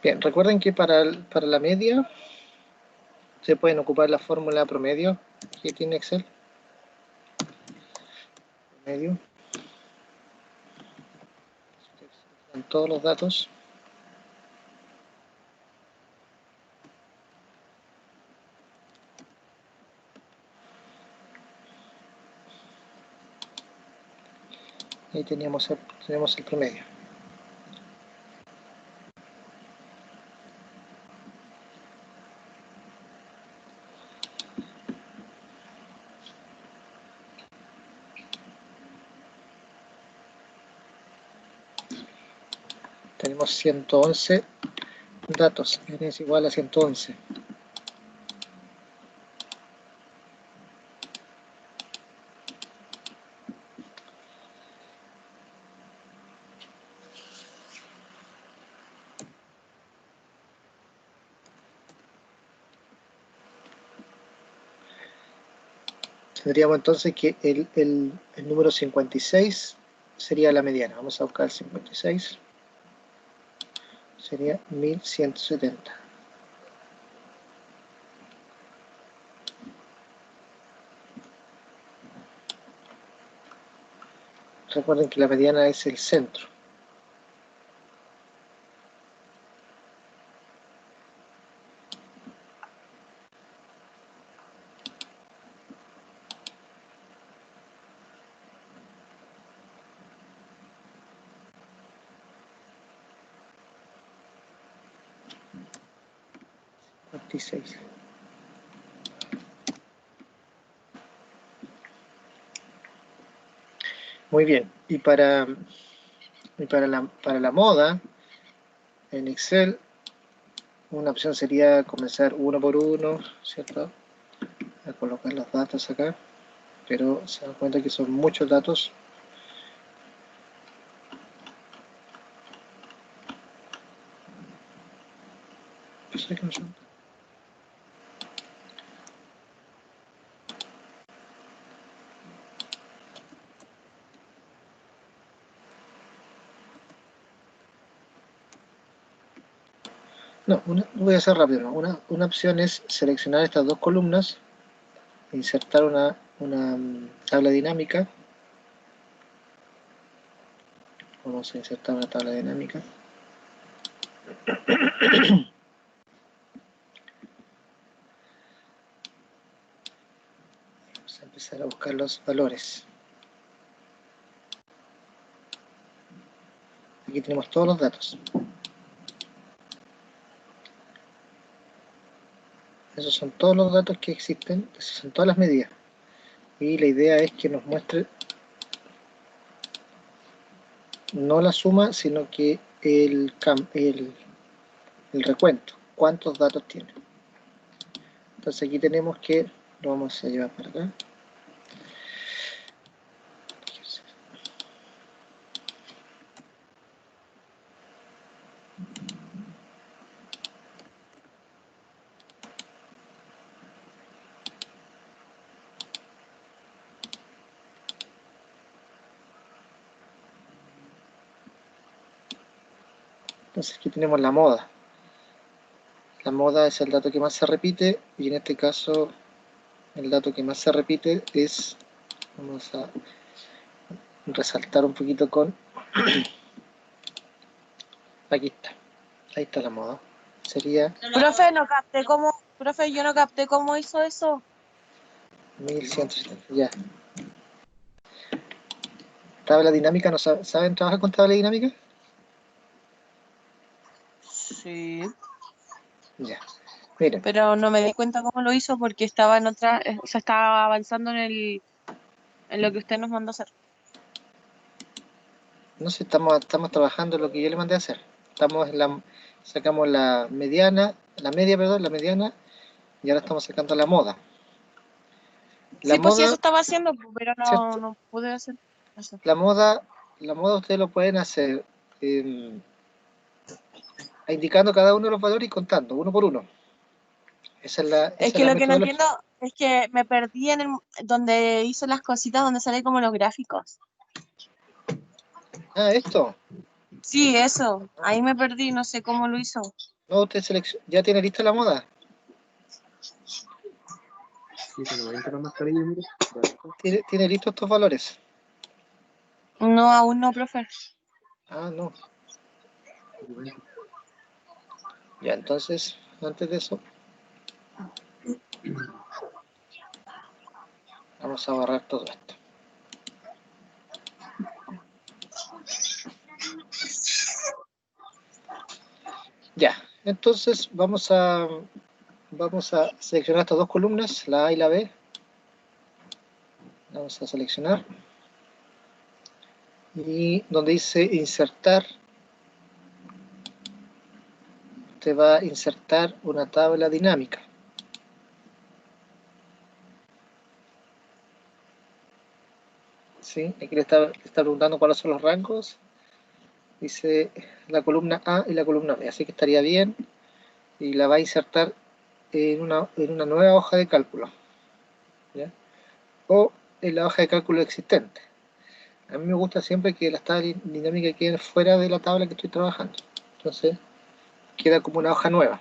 Bien, recuerden que para la media se pueden ocupar la fórmula promedio que tiene Excel. Promedio. Están todos los datos. Ahí tenemos el promedio. Tenemos 111 datos, n es igual a 111. Tendríamos entonces que el número 56 sería la mediana. Vamos a buscar el 56. Sería 1170. Recuerden que la mediana es el centro. Muy bien, y para la moda, en Excel, una opción sería comenzar uno por uno, ¿cierto? A colocar los datos acá, pero se dan cuenta que son muchos datos. No, voy a hacer rápido. ¿No? Una opción es seleccionar estas dos columnas, insertar una tabla dinámica. Vamos a insertar una tabla dinámica. Vamos a empezar a buscar los valores. Aquí tenemos todos los datos. Esos son todos los datos que existen, esas son todas las medidas. Y la idea es que nos muestre no la suma, sino que el recuento, cuántos datos tiene. Entonces aquí tenemos que, lo vamos a llevar para acá. Entonces aquí tenemos la moda. La moda es el dato que más se repite y en este caso el dato que más se repite es, vamos a resaltar un poquito con, aquí está, ahí está la moda. Sería... Profe, yo no capté cómo hizo eso. 1170, ya. Tabla dinámica, ¿no saben trabajar con tabla dinámica? Sí. Ya. Miren. Pero no me di cuenta cómo lo hizo porque estaba en otra, o sea, estaba avanzando en lo que usted nos mandó a hacer. No sé, estamos trabajando en lo que yo le mandé a hacer. Sacamos la media, y ahora estamos sacando la moda. Sí, pues sí, eso estaba haciendo, pero no pude hacer eso. La moda ustedes lo pueden hacer indicando cada uno de los valores y contando, uno por uno. Esa es que lo que no entiendo es que me perdí en donde hizo las cositas, donde sale como los gráficos. Ah, ¿esto? Sí, eso. Ahí me perdí, no sé cómo lo hizo. No, usted ya tiene lista la moda. Sí, se nos va a la mascarilla, mire. ¿Tiene listos estos valores? No, aún no, profe. Ah, no. Ya, entonces, antes de eso, vamos a borrar todo esto. Ya, entonces vamos a seleccionar estas dos columnas, la A y la B. Vamos a seleccionar. Y donde dice insertar, te va a insertar una tabla dinámica. ¿Sí? Aquí le está preguntando cuáles son los rangos. Dice la columna A y la columna B, así que estaría bien. Y la va a insertar en una nueva hoja de cálculo, ¿ya? O en la hoja de cálculo existente. A mí me gusta siempre que las tablas dinámicas queden fuera de la tabla que estoy trabajando. Entonces, queda como una hoja nueva.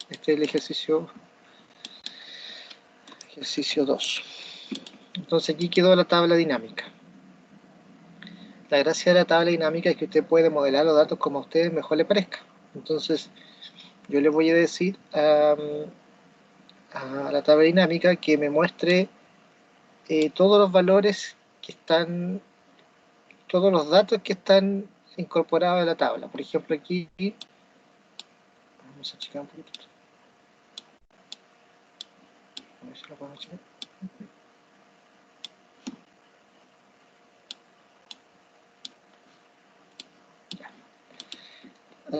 Este es el ejercicio 2. Entonces aquí quedó la tabla dinámica. La gracia de la tabla dinámica es que usted puede modelar los datos como a usted mejor le parezca. Entonces, yo le voy a decir a la tabla dinámica que me muestre todos los valores que están, todos los datos que están incorporados a la tabla. Por ejemplo, aquí, vamos a checar un poquito. A ver si lo podemos checar.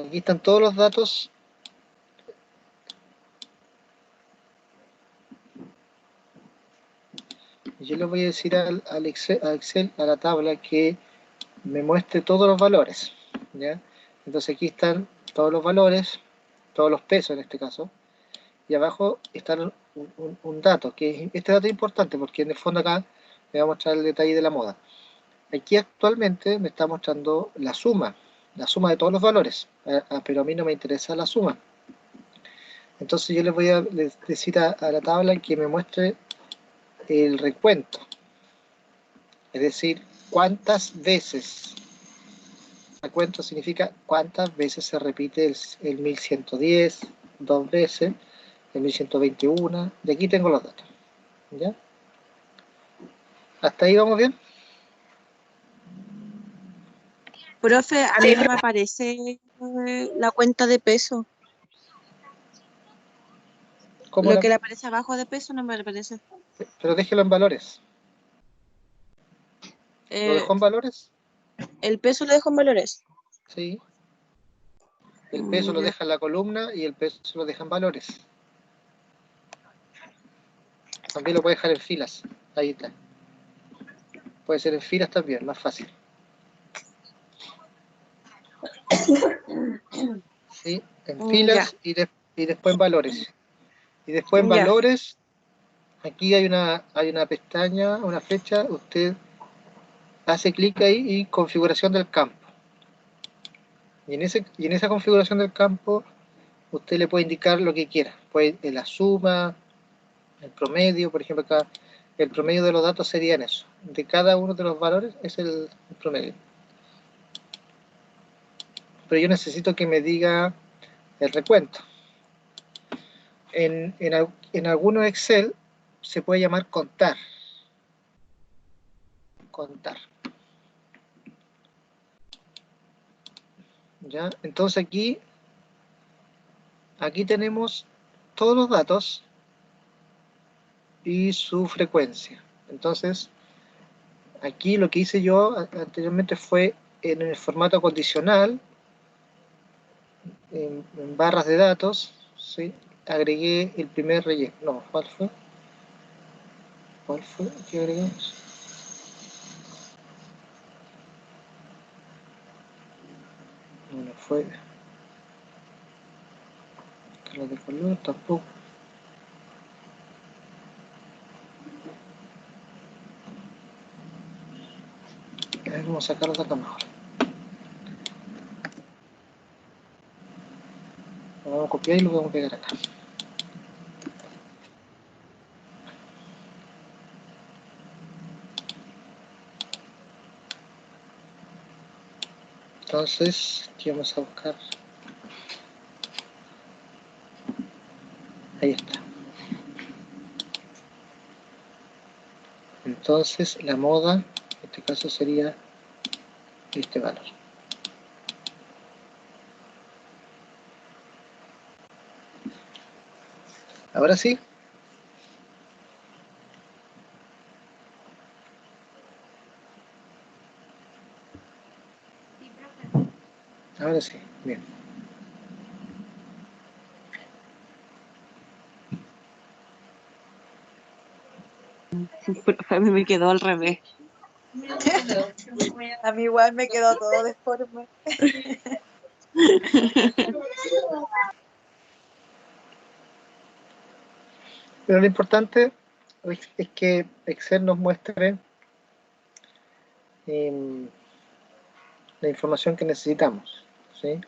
Aquí están todos los datos. Yo le voy a decir al Excel, a la tabla, que me muestre todos los valores, ¿ya? Entonces aquí están todos los valores, todos los pesos en este caso, y abajo está un dato, que este dato es importante porque en el fondo acá me va a mostrar el detalle de la moda. Aquí actualmente me está mostrando la suma de todos los valores, pero a mí no me interesa la suma. Entonces yo les voy a decir a la tabla que me muestre el recuento, es decir, cuántas veces. Recuento significa cuántas veces se repite el 1110, dos veces, el 1121, y aquí tengo los datos, ¿ya? ¿Hasta ahí vamos bien? Profe, a mí no me aparece la cuenta de peso. ¿Cómo Lo que le aparece abajo de peso no me aparece. Pero déjelo en valores. ¿Lo dejó en valores? ¿El peso lo dejo en valores? Sí. El peso lo deja en la columna y el peso lo deja en valores. También lo puede dejar en filas. Ahí está. Puede ser en filas también, más fácil. ¿Sí? En filas y después en valores. Y después en valores, aquí hay una pestaña, una flecha, usted hace clic ahí y configuración del campo. Y en esa configuración del campo, usted le puede indicar lo que quiera. Puede la suma, el promedio, por ejemplo acá, el promedio de los datos sería en eso. De cada uno de los valores es el promedio. Pero yo necesito que me diga el recuento. En algunos Excel se puede llamar contar. Contar. ¿Ya? Entonces aquí tenemos todos los datos y su frecuencia. Entonces, aquí lo que hice yo anteriormente fue en el formato condicional, en barras de datos, ¿sí? Agregué el primer relleno. No, ¿cuál fue? ¿Cuál fue? ¿Qué agregamos? No fue. Escala de color tampoco. A ver, vamos a sacarlo de acá mejor. Vamos a copiar y lo podemos pegar acá. Entonces, aquí vamos a buscar. Ahí está. Entonces, la moda, en este caso sería este valor. Ahora sí. Ahora sí, bien. A mí me quedó al revés. A mí igual me quedó todo deforme. Pero lo importante es que Excel nos muestre la información que necesitamos, ¿sí?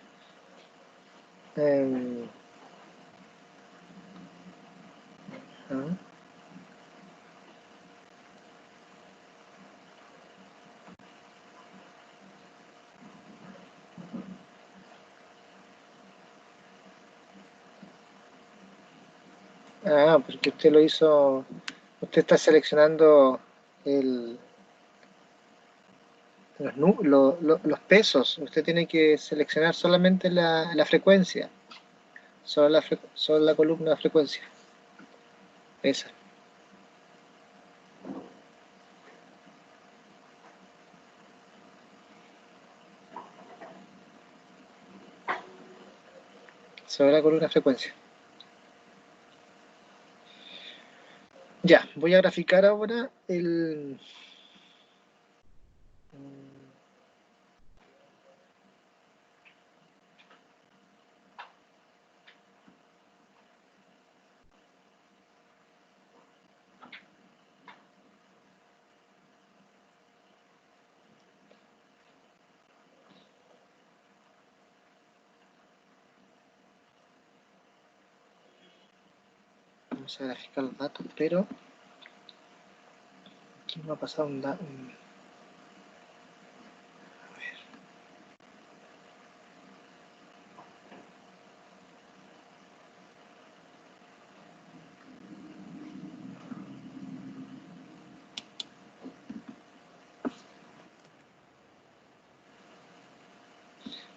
Porque usted lo hizo, usted está seleccionando los pesos, usted tiene que seleccionar solamente la frecuencia, solo la columna de frecuencia, esa. Solo la columna de frecuencia. Ya, voy a graficar ahora el... Vamos a graficar los datos, pero aquí me ha pasado un dato. A ver.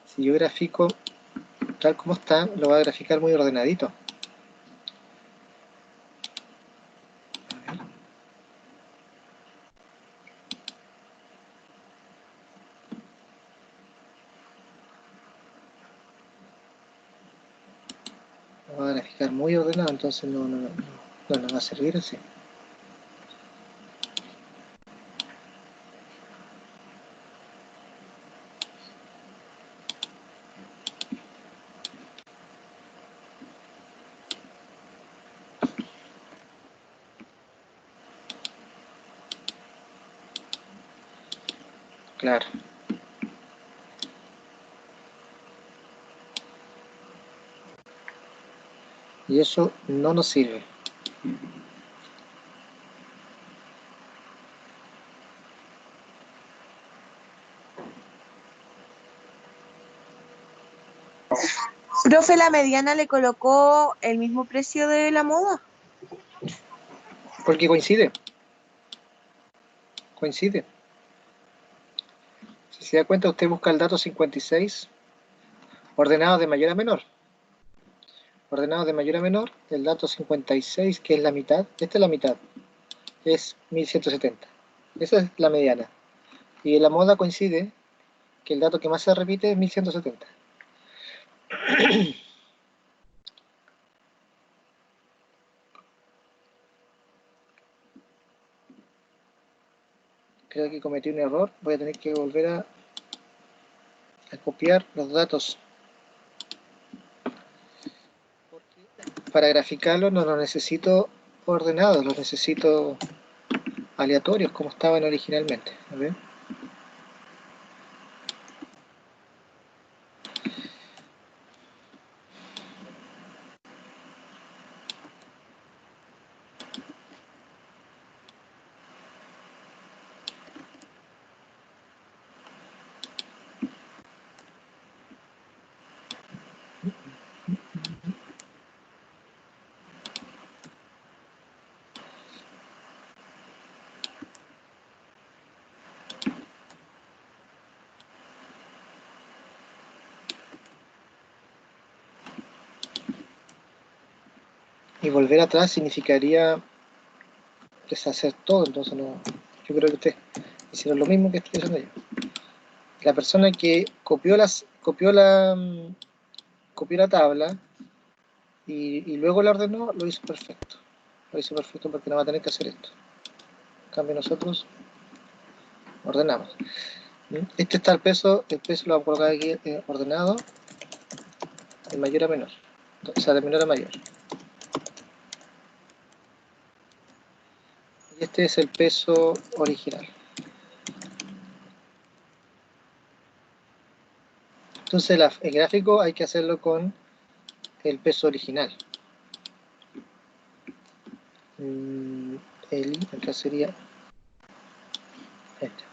Si yo grafico tal como está, lo va a graficar muy ordenadito. Lo va a graficar muy ordenado, entonces no nos va a servir así. Claro. Y eso no nos sirve. Profe, ¿la mediana le colocó el mismo precio de la moda? Porque coincide. Coincide. Si se da cuenta, usted busca el dato 56, ordenado de mayor a menor. Ordenado de mayor a menor, el dato 56, que es la mitad, esta es la mitad, es 1170. Esa es la mediana. Y en la moda coincide que el dato que más se repite es 1170. Creo que cometí un error, voy a tener que volver a copiar los datos. Para graficarlos no los necesito ordenados, los necesito aleatorios como estaban originalmente. A ver. Y volver atrás significaría deshacer todo, entonces no. Yo creo que ustedes hicieron lo mismo que estoy haciendo yo. La persona que copió la tabla y luego la ordenó, lo hizo perfecto. Lo hizo perfecto porque no va a tener que hacer esto. En cambio nosotros ordenamos. Este está el peso lo vamos a colocar aquí ordenado de mayor a menor, o sea, de menor a mayor. Y este es el peso original. Entonces el gráfico hay que hacerlo con el peso original. Acá sería este.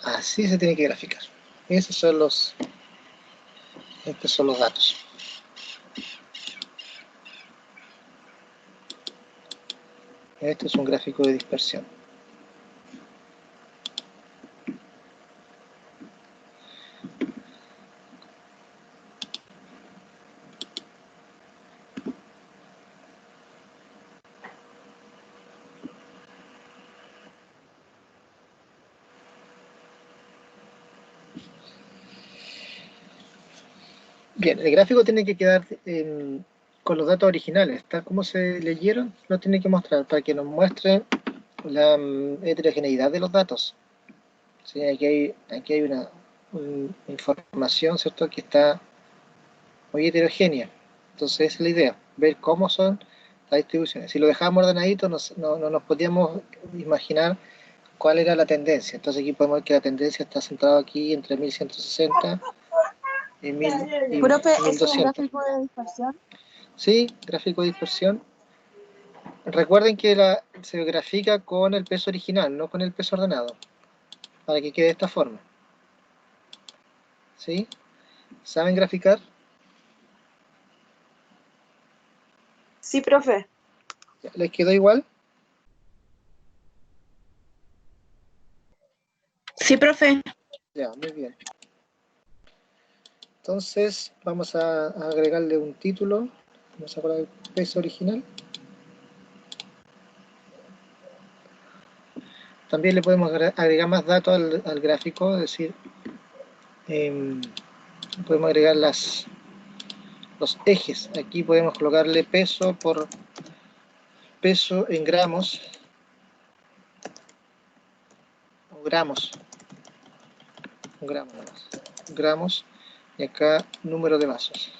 Así se tiene que graficar. Estos son los datos. Este es un gráfico de dispersión. Bien, el gráfico tiene que quedar con los datos originales, tal como se leyeron, lo tiene que mostrar para que nos muestre la heterogeneidad de los datos. ¿Sí? Aquí hay una información, ¿cierto?, que está muy heterogénea. Entonces esa es la idea, ver cómo son las distribuciones. Si lo dejábamos ordenadito, no nos podíamos imaginar cuál era la tendencia. Entonces aquí podemos ver que la tendencia está centrada aquí entre 1160 y, 1000, y Profe, ¿es un 1200. gráfico de dispersión? Sí, gráfico de dispersión. Recuerden que se grafica con el peso original, no con el peso ordenado, para que quede de esta forma. ¿Sí? ¿Saben graficar? Sí, profe. ¿Les quedó igual? Sí, profe. Ya, muy bien. Entonces vamos a agregarle un título. Vamos a poner el peso original. También le podemos agregar más datos al gráfico, es decir, podemos agregar los ejes. Aquí podemos colocarle peso por peso en gramos o gramos. Un gramo nada más. Gramos y acá número de vasos.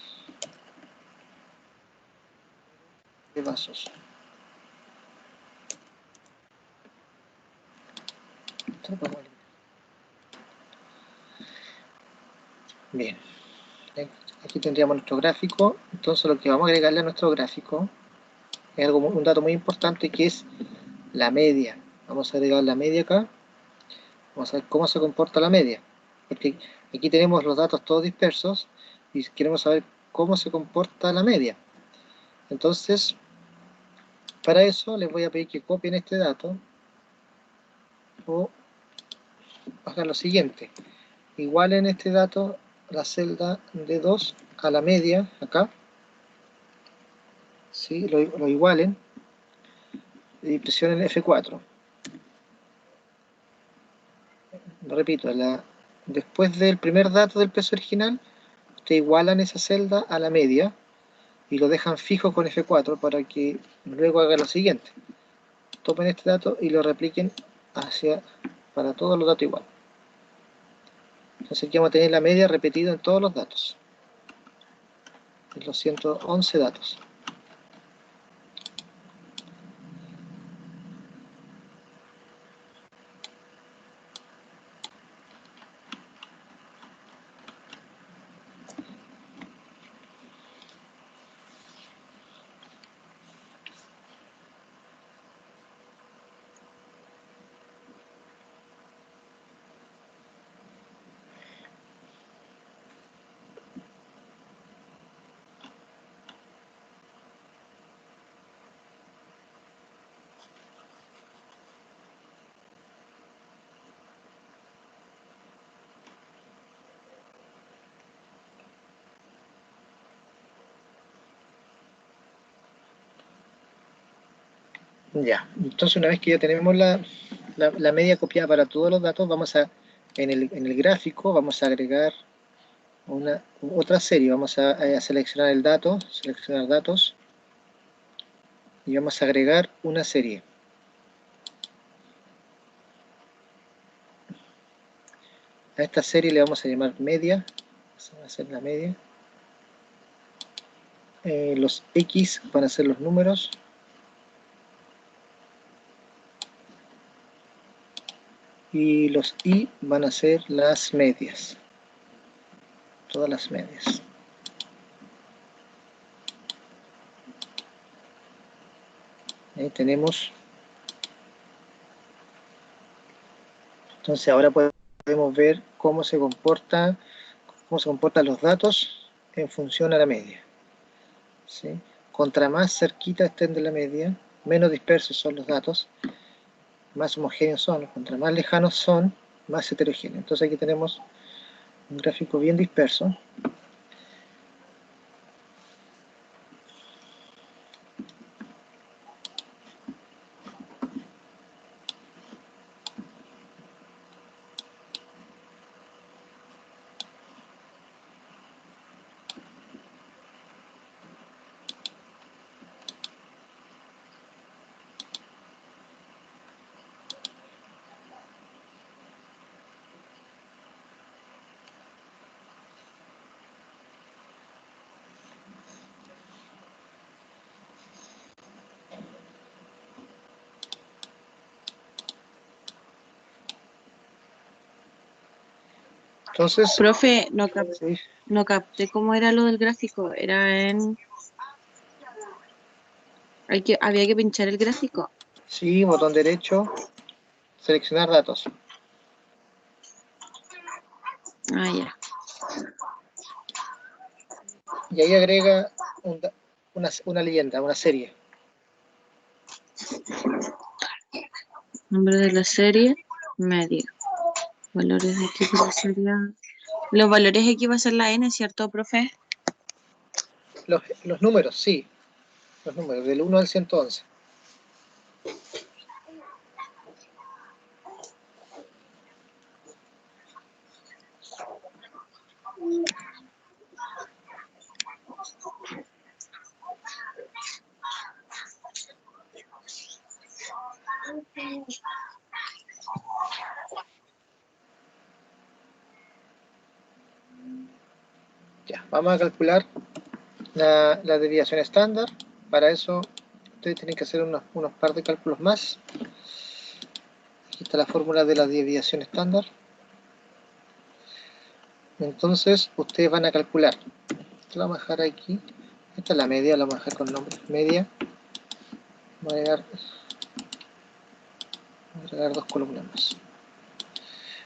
Bien, aquí tendríamos nuestro gráfico. Entonces lo que vamos a agregarle a nuestro gráfico es un dato muy importante, que es la media. Vamos a agregar la media acá. Vamos a ver cómo se comporta la media, porque aquí tenemos los datos todos dispersos y queremos saber cómo se comporta la media. Entonces, para eso les voy a pedir que copien este dato o hagan lo siguiente: igualen este dato, la celda D2 a la media acá, ¿sí? Lo igualen y presionen F4. Repito, después del primer dato del peso original, ustedes igualan esa celda a la media y lo dejan fijo con F4 para que luego haga lo siguiente: tomen este dato y lo repliquen para todos los datos igual. Entonces aquí vamos a tener la media repetida en todos los datos, en los 111 datos. Ya, entonces una vez que ya tenemos la media copiada para todos los datos, vamos a, en el gráfico, vamos a agregar otra serie. Vamos a seleccionar el dato, seleccionar datos, y vamos a agregar una serie. A esta serie le vamos a llamar media. Vamos a hacer la media. Los X van a ser los números. Y los Y van a ser las medias. Todas las medias. Ahí tenemos. Entonces ahora podemos ver cómo se comportan los datos en función a la media. ¿Sí? Contra más cerquita estén de la media, menos dispersos son los datos, más homogéneos son. Contra más lejanos son, más heterogéneos. Entonces aquí tenemos un gráfico bien disperso. Entonces, Profe, ¿sí? no capté cómo era lo del gráfico. Era en... había que pinchar el gráfico. Sí, botón derecho, seleccionar datos. Ah, ya. Y ahí agrega una leyenda, una serie. Nombre de la serie, media. Valores de aquí para serie. Los valores aquí va a ser la N, ¿cierto, profe? Los números, sí. Los números, del 1 al 111. Ya, vamos a calcular la desviación estándar. Para eso, ustedes tienen que hacer unos par de cálculos más. Aquí está la fórmula de la desviación estándar. Entonces, ustedes van a calcular. Esto lo vamos a dejar aquí. Esta es la media, la vamos a dejar con nombre. Media. Voy a agregar dos columnas más.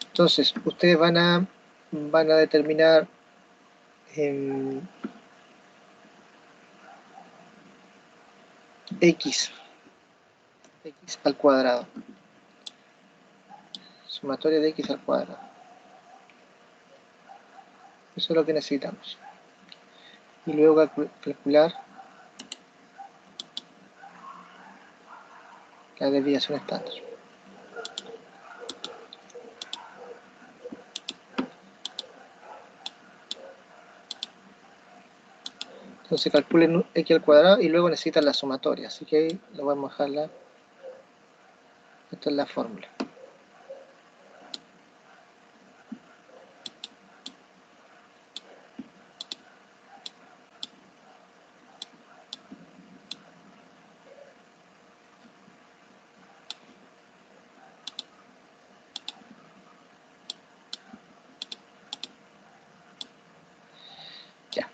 Entonces, ustedes van a determinar x al cuadrado. Sumatoria de x al cuadrado. Eso es lo que necesitamos. Y luego calcular la desviación estándar. Entonces calculen x al cuadrado y luego necesitan la sumatoria. Así que ahí lo vamos a dejar. Esta es la fórmula. Ya.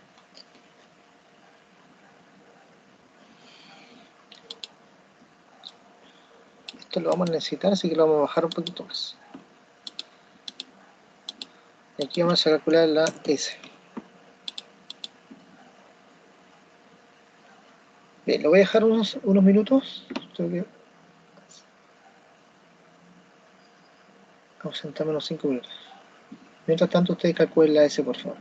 Esto lo vamos a necesitar, así que lo vamos a bajar un poquito más. Y aquí vamos a calcular la S. Bien, lo voy a dejar unos minutos. Vamos a sentarme unos 5 minutos. Mientras tanto, ustedes calculen la S, por favor.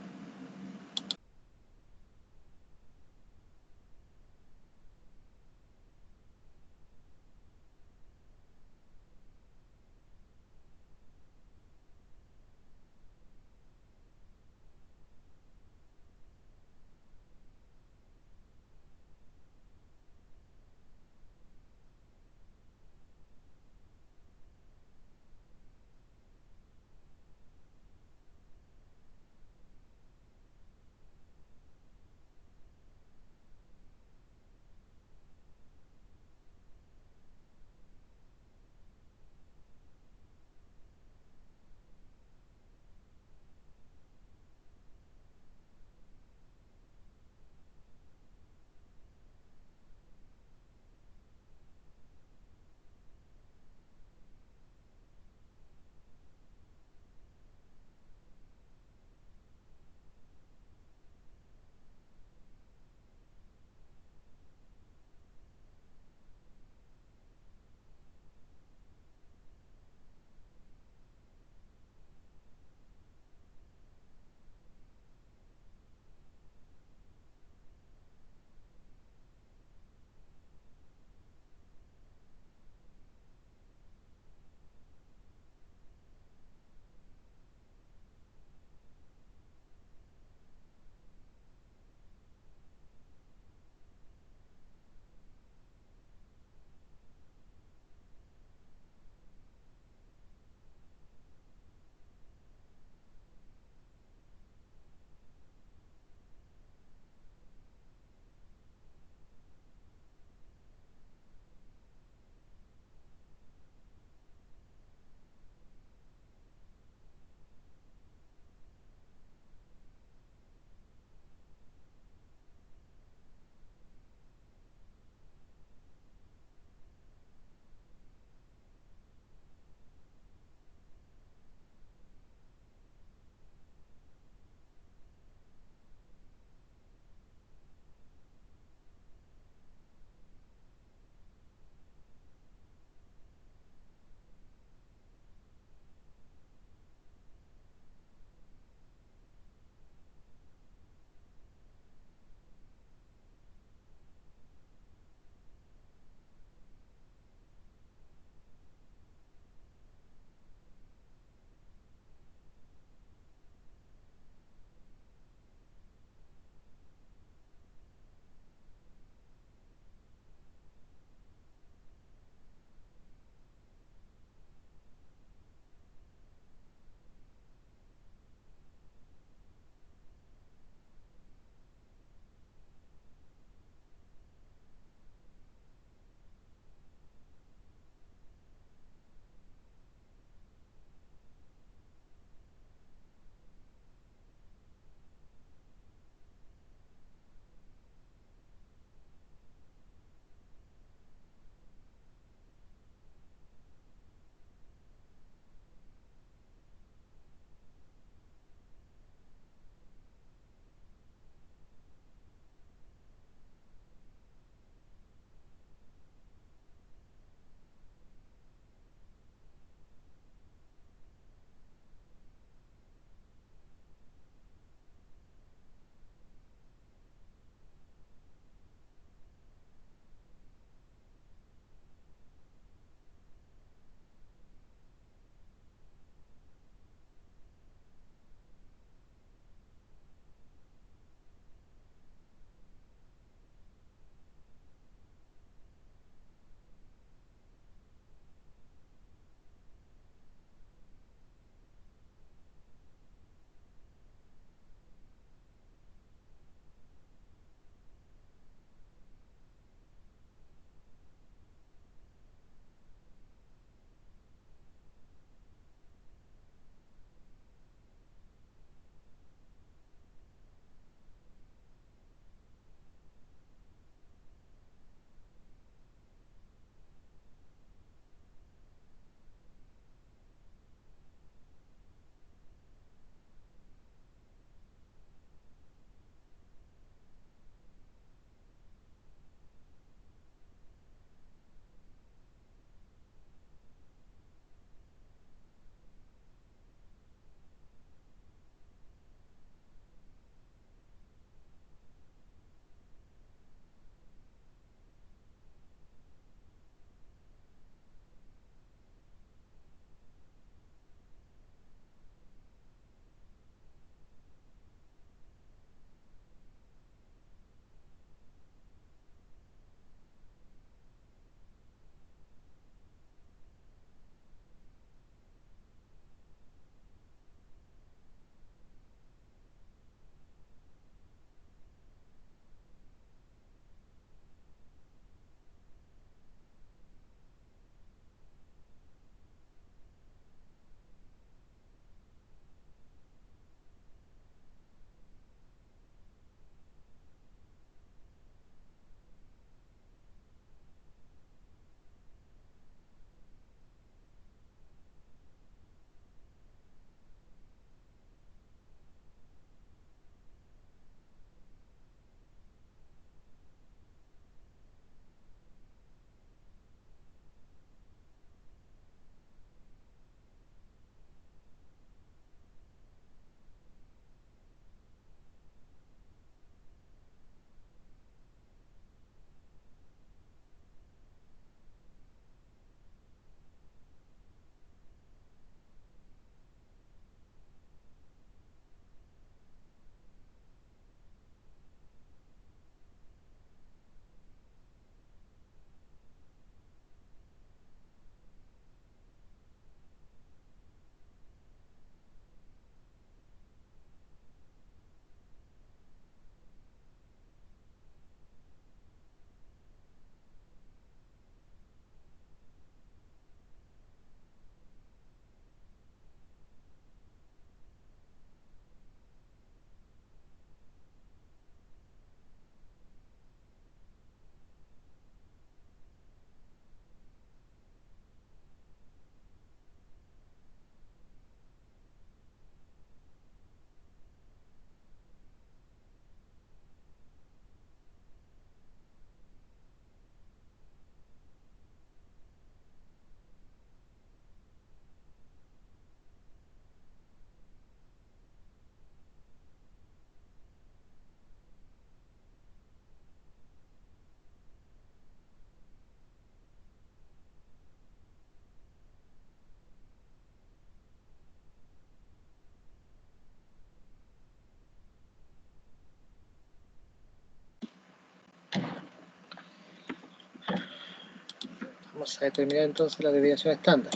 Vamos a determinar entonces la desviación estándar.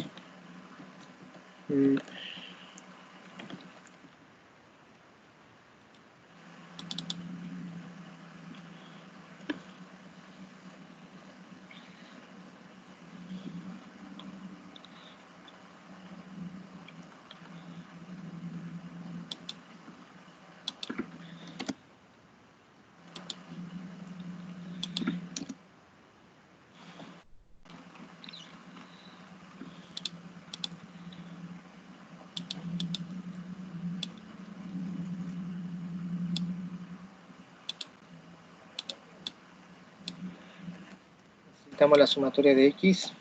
Necesitamos la sumatoria de X.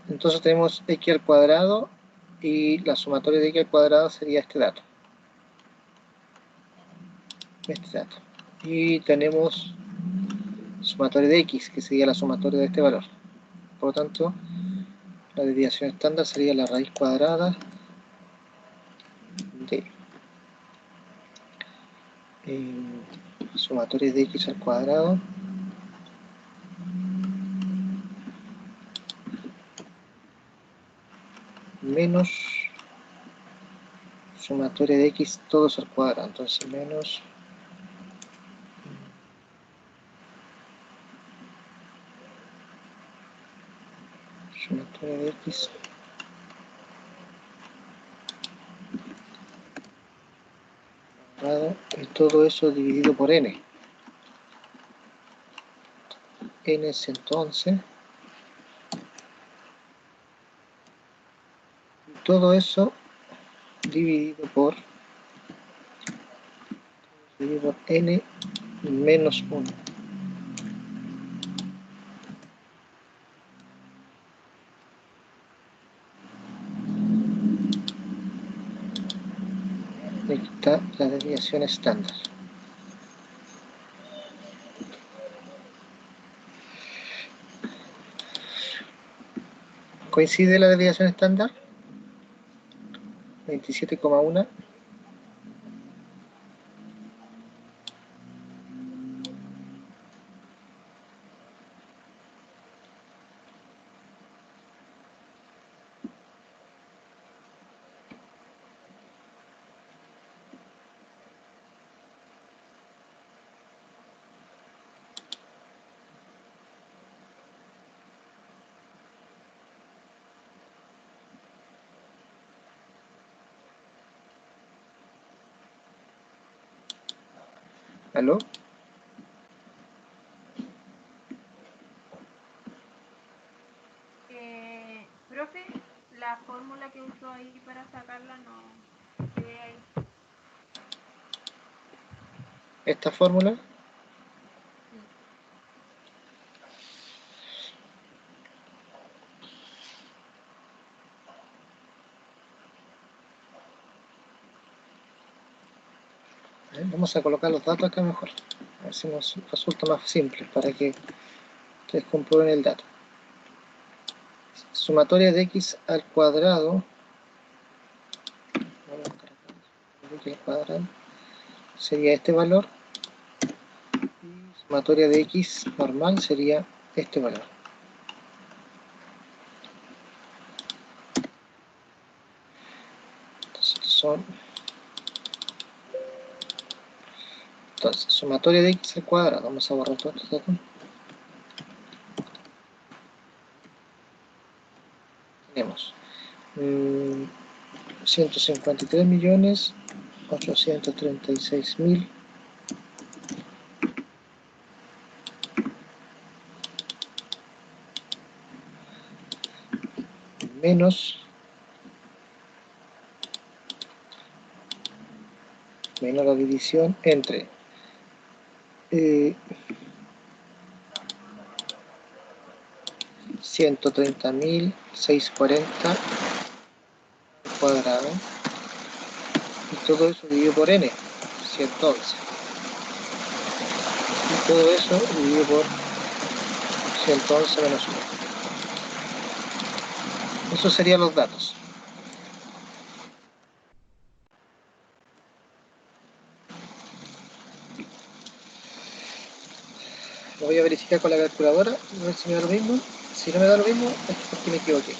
Entonces tenemos X al cuadrado y la sumatoria de X al cuadrado sería este dato. Y tenemos sumatoria de X, que sería la sumatoria de este valor. Por lo tanto, la desviación estándar sería la raíz cuadrada de sumatoria de X al cuadrado menos sumatoria de X todos al cuadrado. Entonces menos sumatoria de X y todo eso dividido por n. N es entonces todo eso dividido por n menos 1. Aquí está la desviación estándar. ¿Coincide la desviación estándar? 27,1. ¿Aló? Profe, la fórmula que usó ahí para sacarla no se ve ahí. Esta fórmula vamos a colocar los datos acá mejor, a ver si nos resulta más simple para que ustedes comprueben el dato. Sumatoria de X al cuadrado, X al cuadrado sería este valor, y sumatoria de X normal sería este valor. Entonces, sumatoria de X al cuadrado, vamos a borrar todos estos datos. Tenemos 153.836.000 menos la división entre 130.640 cuadrado y todo eso dividido por n, 111, y todo eso dividido por 111 menos 1. Esos serían los datos. Lo voy a verificar con la calculadora, a ver si me da lo mismo. Si no me da lo mismo, es porque me equivoqué.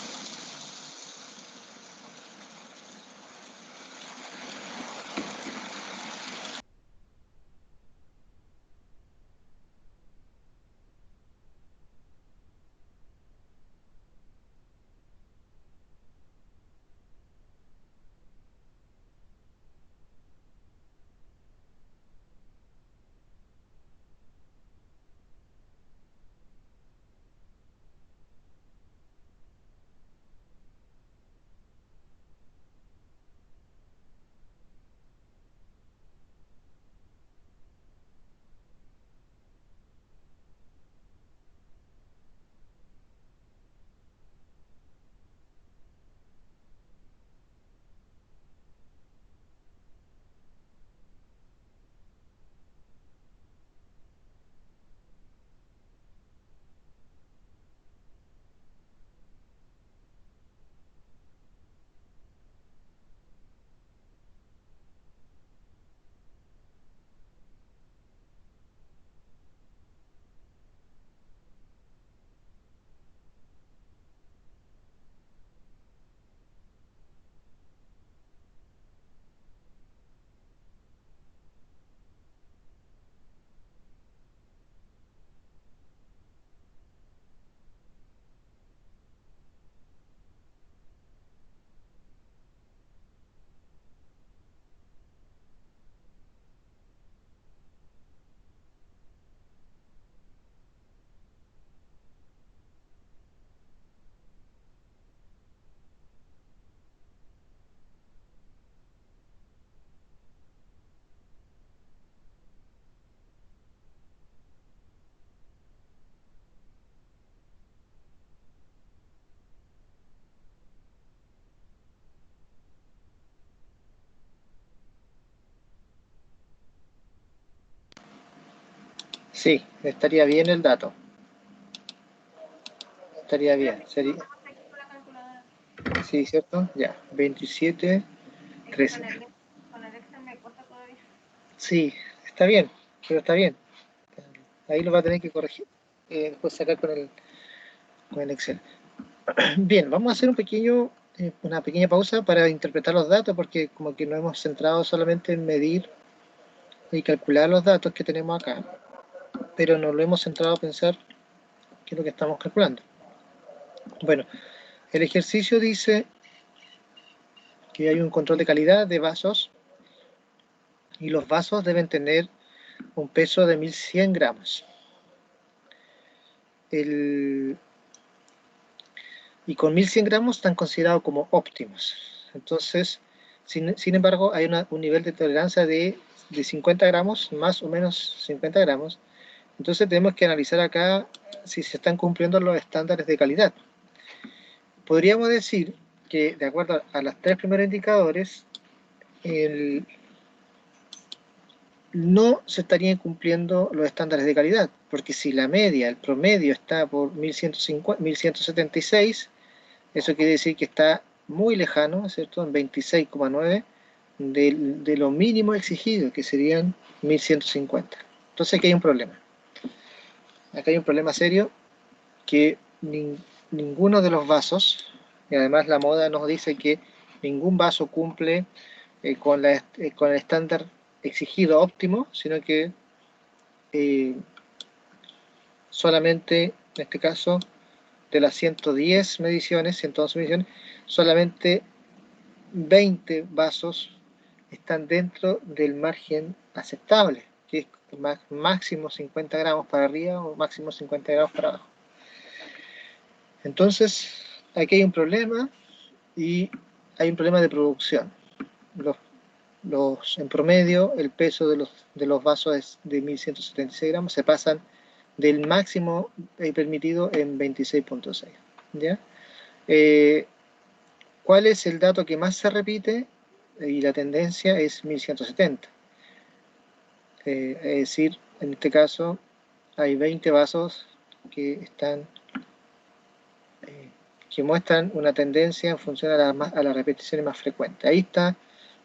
Sí, estaría bien el dato. Estaría bien. Sería, Vamos aquí con la calculadora. sí, ¿cierto? Ya, 27, Es que 13. con el Excel me cuesta todavía. Sí, está bien, pero está bien. Ahí lo va a tener que corregir. Después sacar con el Excel. Bien, vamos a hacer una pequeña pausa para interpretar los datos, porque como que nos hemos centrado solamente en medir y calcular los datos que tenemos acá, pero no lo hemos centrado a pensar qué es lo que estamos calculando. Bueno, el ejercicio dice que hay un control de calidad de vasos y los vasos deben tener un peso de 1100 gramos. Y con 1100 gramos están considerados como óptimos. Entonces, sin embargo, hay un nivel de tolerancia de 50 gramos, más o menos 50 gramos. Entonces tenemos que analizar acá si se están cumpliendo los estándares de calidad. Podríamos decir que, de acuerdo a los tres primeros indicadores, no se estarían cumpliendo los estándares de calidad, porque si la media, el promedio está por 1176, eso quiere decir que está muy lejano, ¿cierto? En 26,9 de lo mínimo exigido, que serían 1150. Entonces aquí hay un problema. Acá hay un problema serio que ninguno de los vasos, y además la moda nos dice que ningún vaso cumple con el estándar exigido óptimo, sino que solamente, en este caso, de las 110 mediciones, 111 mediciones, solamente 20 vasos están dentro del margen aceptable, que es máximo 50 gramos para arriba o máximo 50 gramos para abajo. Entonces, aquí hay un problema y hay un problema de producción. En promedio, el peso de los vasos es de 1176 gramos, se pasan del máximo permitido en 26,6. ¿Ya? ¿Cuál es el dato que más se repite? Y la tendencia es 1170. Es decir, en este caso hay 20 vasos que están que muestran una tendencia en función a las repeticiones más frecuentes. Ahí está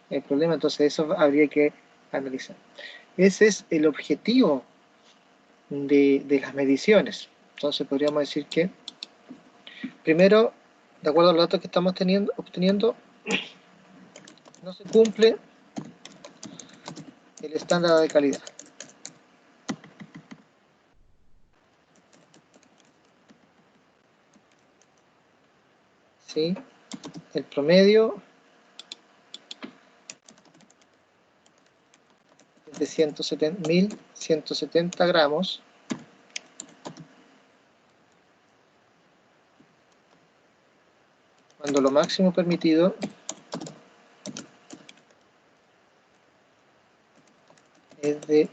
el problema, entonces eso habría que analizar. Ese es el objetivo de las mediciones. Entonces podríamos decir que, primero, de acuerdo a los datos que estamos obteniendo, no se cumple el estándar de calidad. ¿Sí? El promedio es de 1.170 gramos. Cuando lo máximo permitido es de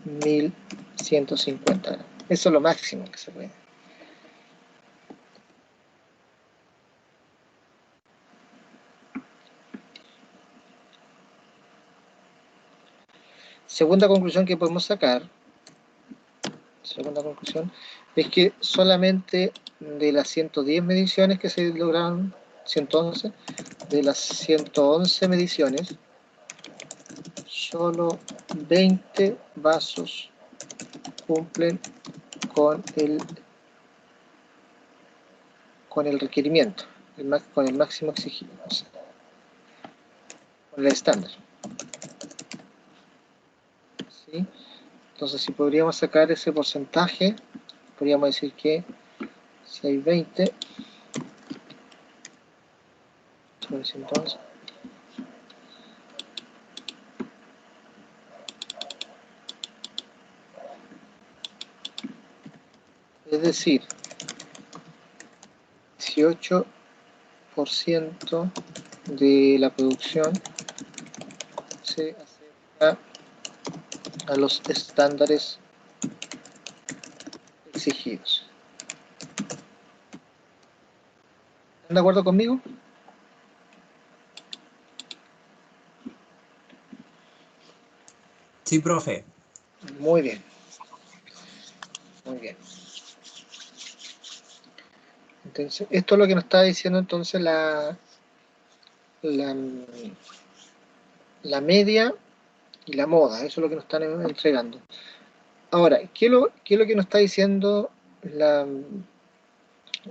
1.150 gramos. Eso es lo máximo que se puede. Segunda conclusión que podemos sacar, es que solamente de las 110 mediciones que se lograron, 111, de las 111 mediciones, solo 20 vasos cumplen con el requerimiento, con el máximo exigido, o sea, con el estándar. ¿Sí? Entonces, si podríamos sacar ese porcentaje, podríamos decir que si hay 20, entonces, es decir, 18% de la producción se acerca a los estándares exigidos. ¿Están de acuerdo conmigo? Sí, profe. Muy bien. Muy bien. Entonces, esto es lo que nos está diciendo entonces la media y la moda. Eso es lo que nos están entregando. Ahora, ¿qué es lo que nos está diciendo la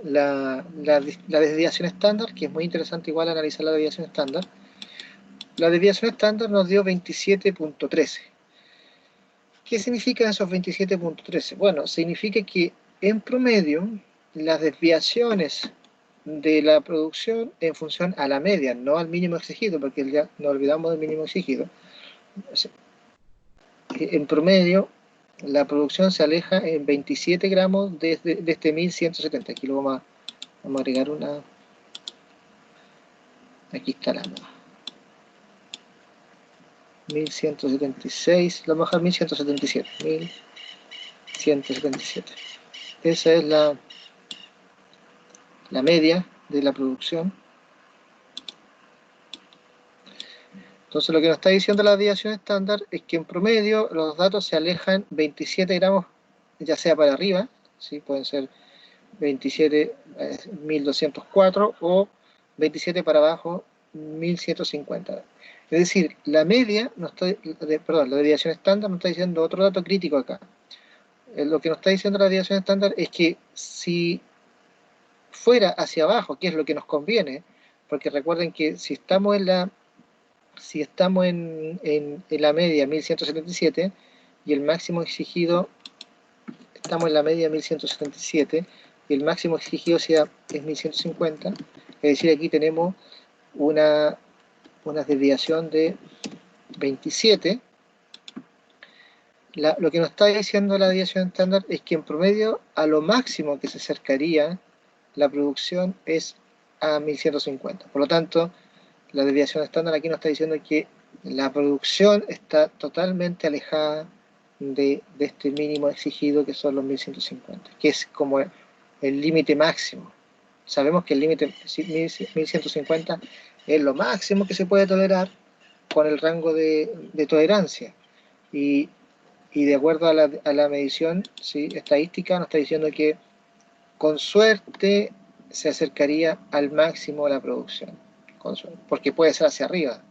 desviación estándar? Que es muy interesante igual analizar la desviación estándar. La desviación estándar nos dio 27.13. ¿Qué significan esos 27.13? Bueno, significa que en promedio las desviaciones de la producción en función a la media, no al mínimo exigido, porque ya nos olvidamos del mínimo exigido. En promedio, la producción se aleja en 27 gramos de este 1170. Aquí lo vamos a agregar una. Aquí está la nueva. 1176, lo vamos a dejar 1177. 1177. Esa es la media de la producción. Entonces lo que nos está diciendo la desviación estándar es que en promedio los datos se alejan 27 gramos, ya sea para arriba, ¿sí? Pueden ser 27, 1204 o 27 para abajo, 1150. Es decir, la media, la desviación estándar nos está diciendo otro dato crítico acá. Lo que nos está diciendo la desviación estándar es que si fuera hacia abajo, que es lo que nos conviene, porque recuerden que si estamos en la media 1177 y el máximo exigido, estamos en la media 1177 y el máximo exigido es 1150, es decir, aquí tenemos una desviación de 27. Lo que nos está diciendo la desviación estándar es que en promedio a lo máximo que se acercaría la producción es a 1150. Por lo tanto, la desviación estándar aquí nos está diciendo que la producción está totalmente alejada de este mínimo exigido, que son los 1150, que es como el límite máximo. Sabemos que el límite 1150 es lo máximo que se puede tolerar con el rango de tolerancia. Y de acuerdo a la medición, ¿sí?, estadística, nos está diciendo que con suerte se acercaría al máximo de la producción, porque puede ser hacia arriba.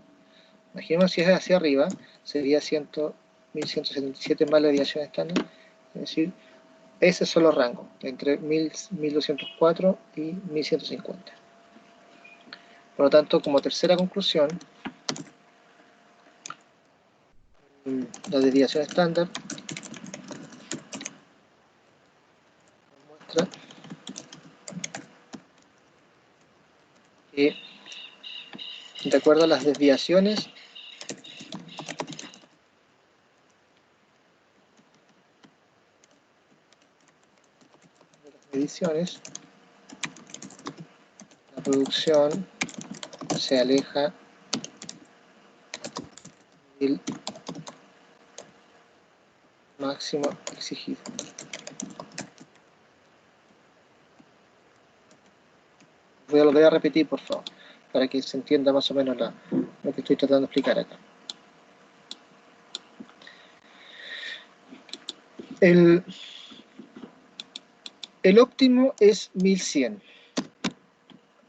Imaginemos si es hacia arriba, sería 1177 más la desviación estándar, es decir, esos son los rangos, entre 1204 y 1150. Por lo tanto, como tercera conclusión, la desviación estándar muestra que, de acuerdo a las desviaciones de las mediciones, la producción se aleja del máximo exigido. Lo voy a repetir, por favor, para que se entienda más o menos lo que estoy tratando de explicar acá. El óptimo es 1100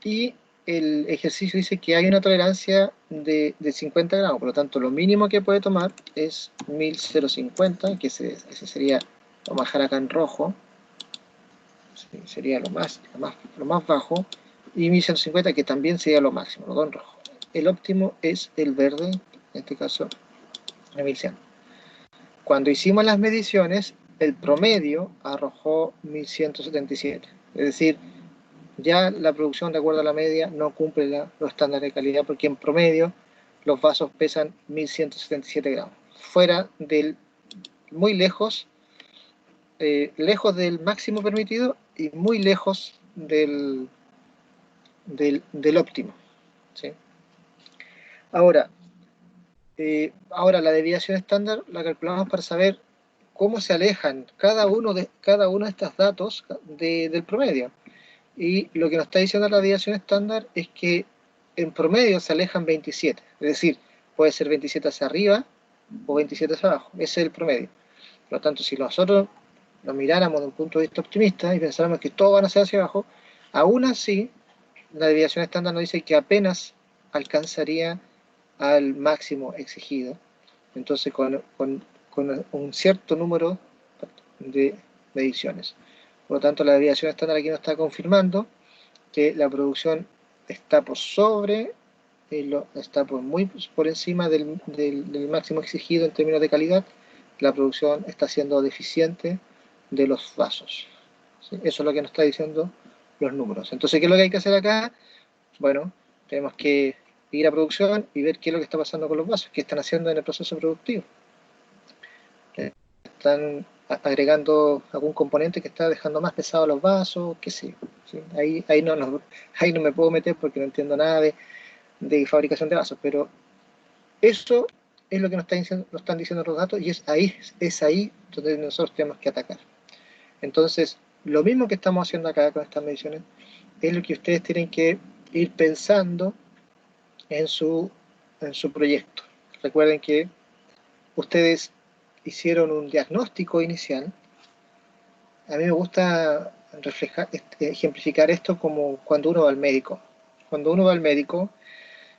y el ejercicio dice que hay una tolerancia de 50 gramos, por lo tanto lo mínimo que puede tomar es 1050, que ese sería, vamos a dejar acá en rojo, sería lo más bajo, y 1150 que también sería lo máximo, lo en rojo. El óptimo es el verde, en este caso el 1100. Cuando hicimos las mediciones, el promedio arrojó 1177, es decir, ya la producción de acuerdo a la media no cumple los estándares de calidad, porque en promedio los vasos pesan 1177 gramos, fuera del, muy lejos, lejos del máximo permitido y muy lejos del óptimo, ¿sí? Ahora la desviación estándar la calculamos para saber cómo se alejan cada uno de estos datos del promedio. Y lo que nos está diciendo la desviación estándar es que en promedio se alejan 27. Es decir, puede ser 27 hacia arriba o 27 hacia abajo. Ese es el promedio. Por lo tanto, si nosotros lo miráramos de un punto de vista optimista y pensáramos que todos van a ser hacia abajo, aún así, la desviación estándar nos dice que apenas alcanzaría al máximo exigido. Entonces, con un cierto número de mediciones. Por lo tanto, la desviación estándar aquí nos está confirmando que la producción está por sobre, está muy por encima del máximo exigido en términos de calidad. La producción está siendo deficiente de los vasos. ¿Sí? Eso es lo que nos está diciendo los números. Entonces, ¿qué es lo que hay que hacer acá? Bueno, tenemos que ir a producción y ver qué es lo que está pasando con los vasos, qué están haciendo en el proceso productivo. Están agregando algún componente que está dejando más pesados los vasos, qué sé yo. ¿Sí? Ahí no me puedo meter porque no entiendo nada de fabricación de vasos, pero eso es lo que nos están diciendo los datos y es ahí donde nosotros tenemos que atacar. Entonces, lo mismo que estamos haciendo acá con estas mediciones es lo que ustedes tienen que ir pensando en su proyecto. Recuerden que ustedes hicieron un diagnóstico inicial. A mí me gusta ejemplificar esto como cuando uno va al médico. Cuando uno va al médico,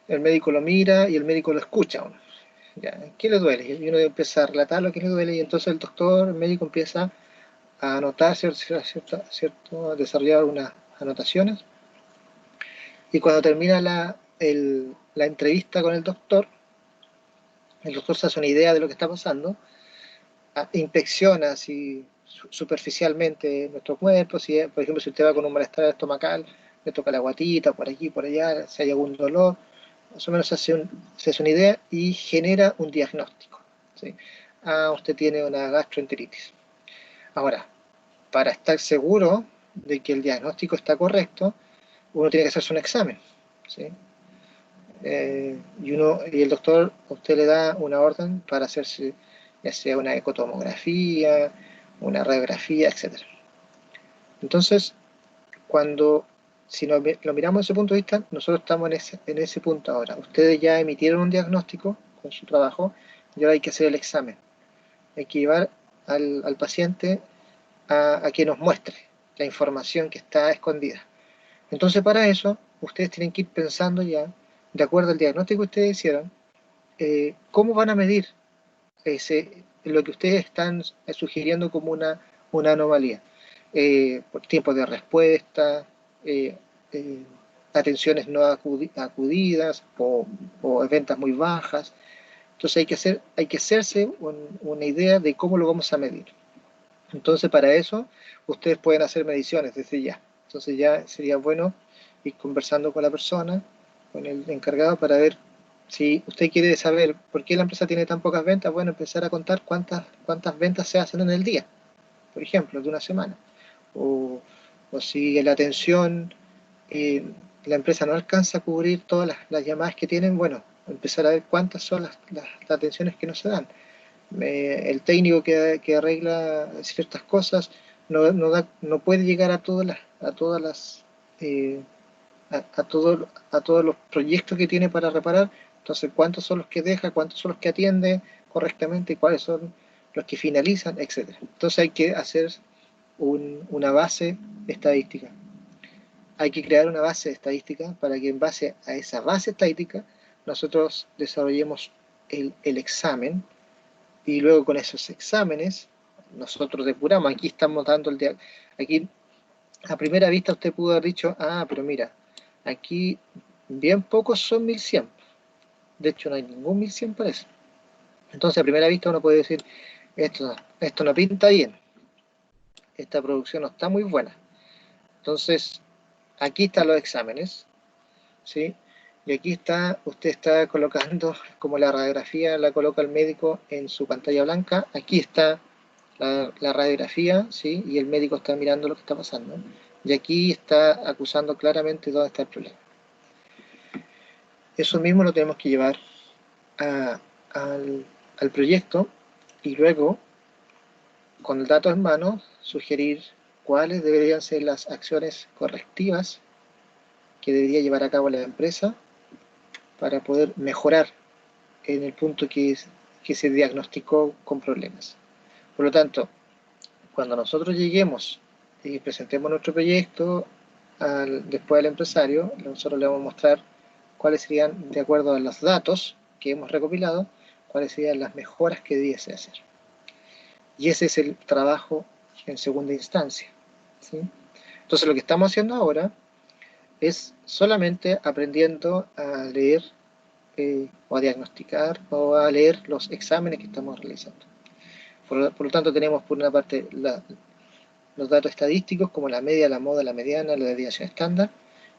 el médico lo mira y el médico lo escucha. ¿Ya? ¿Qué le duele? Y uno empieza a relatar lo que le duele y entonces el médico empieza a anotar, a desarrollar unas anotaciones. Y cuando termina la entrevista con el doctor se hace una idea de lo que está pasando, inspecciona así superficialmente nuestro cuerpo, por ejemplo, si usted va con un malestar estomacal, le toca la guatita, por aquí, por allá, si hay algún dolor, más o menos se hace una idea y genera un diagnóstico. ¿Sí? Usted tiene una gastroenteritis. Ahora, para estar seguro de que el diagnóstico está correcto, uno tiene que hacerse un examen. ¿Sí? Y el doctor a usted le da una orden para hacerse ya sea una ecotomografía, una radiografía, etc. Entonces, si lo miramos desde ese punto de vista, nosotros estamos en ese punto ahora. Ustedes ya emitieron un diagnóstico con su trabajo y ahora hay que hacer el examen. Hay que llevar al paciente a que nos muestre la información que está escondida. Entonces, para eso, ustedes tienen que ir pensando ya, de acuerdo al diagnóstico que ustedes hicieron, cómo van a medir lo que ustedes están sugiriendo como una anomalía. Por tiempo de respuesta, eh, eh, atenciones no acudidas o ventas muy bajas. Entonces hay que hacerse una idea de cómo lo vamos a medir. Entonces para eso ustedes pueden hacer mediciones desde ya. Entonces ya sería bueno ir conversando con la persona, con el encargado, para ver si usted quiere saber por qué la empresa tiene tan pocas ventas. Bueno, empezar a contar cuántas ventas se hacen en el día, por ejemplo, de una semana. O si la atención, eh, la empresa no alcanza a cubrir todas las llamadas que tienen, bueno, empezar a ver cuántas son las atenciones que no se dan. El técnico que arregla ciertas cosas no puede llegar a todas las a todos los proyectos que tiene para reparar. Entonces, cuántos son los que deja, cuántos son los que atiende correctamente, cuáles son los que finalizan, etcétera. Entonces hay que hacer una base estadística. Hay que crear una base estadística para que en base a esa base estadística nosotros desarrollemos el examen, y luego con esos exámenes nosotros depuramos. Aquí estamos dando aquí a primera vista usted pudo haber dicho, pero mira, aquí bien pocos son 1100. De hecho no hay ningún 1100 para eso. Entonces a primera vista uno puede decir, esto no pinta bien, esta producción no está muy buena. Entonces aquí están los exámenes, ¿sí? Y aquí usted está colocando, como la radiografía la coloca el médico en su pantalla blanca, aquí está la radiografía, ¿sí? Y el médico está mirando lo que está pasando. Y aquí está acusando claramente dónde está el problema. Eso mismo lo tenemos que llevar al proyecto, y luego, con el dato en mano, sugerir cuáles deberían ser las acciones correctivas que debería llevar a cabo la empresa para poder mejorar en el punto que se diagnosticó con problemas. Por lo tanto, cuando nosotros lleguemos y presentemos nuestro proyecto después al empresario, nosotros le vamos a mostrar cuáles serían, de acuerdo a los datos que hemos recopilado, cuáles serían las mejoras que debiese hacer. Y ese es el trabajo en segunda instancia, ¿sí? Entonces lo que estamos haciendo ahora es solamente aprendiendo a leer o a diagnosticar o a leer los exámenes que estamos realizando. Por lo tanto tenemos por una parte los datos estadísticos como la media, la moda, la mediana, la desviación estándar,